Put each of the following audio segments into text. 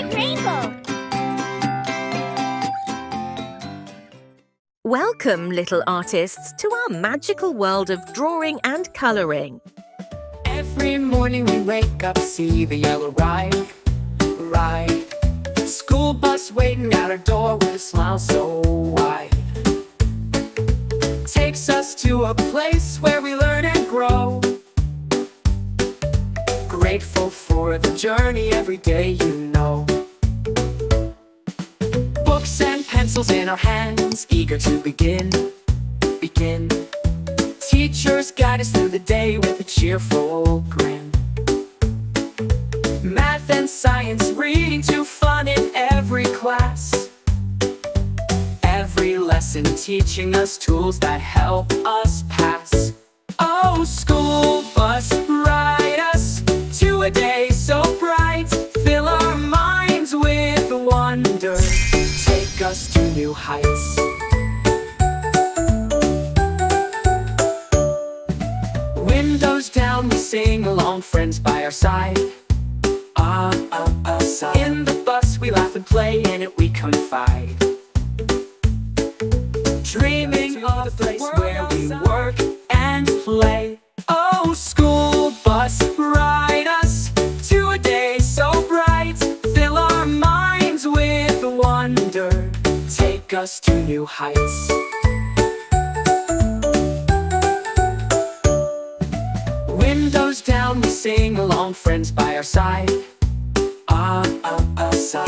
big rainbow. Welcome, little artists, to our magical world of drawing and colouring. Every morning we wake up, see the yellow ride. School bus waiting at our door with a smile so wide. Takes us to a place where we learn and grow. Grateful for the journey every day, you know. Books and pencils in our hands, eager to begin. Teachers guide us through the day with a cheerful grin. Math and science, reading to fun in every class. Every lesson teaching us tools that help us pass. Oh, school bus, ride us to a day so bright. Fill our minds with wonder, take us to new heights. Windows down, we sing along, friends by our side. In the bus we laugh and play, in it we confide. Dreaming of the place where we work and play. Oh, school bus, ride us to a day so bright. Fill our minds with wonder, take us to new heights. Windows down, we sing along, friends by our side.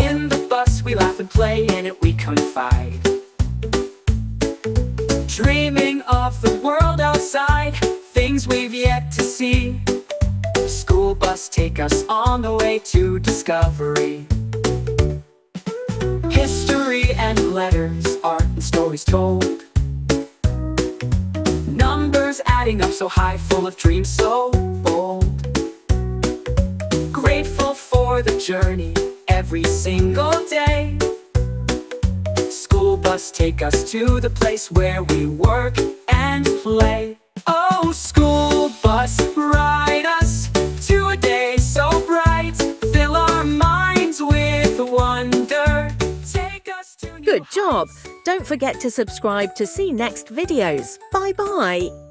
In the bus we laugh and play, in it we confide. Dreaming of the world outside, things we've yet to see. School bus, take us on the way to discovery. History and letters, art and stories told. Numbers adding up so high, full of dreams so bold. Grateful for the journey every single day. School bus, take us to the place where we work and play. Oh, school bus, ride us to a day so bright. Fill our minds with wonder, take us to new Good job! heights. Don't forget to subscribe to see next videos. Bye-bye!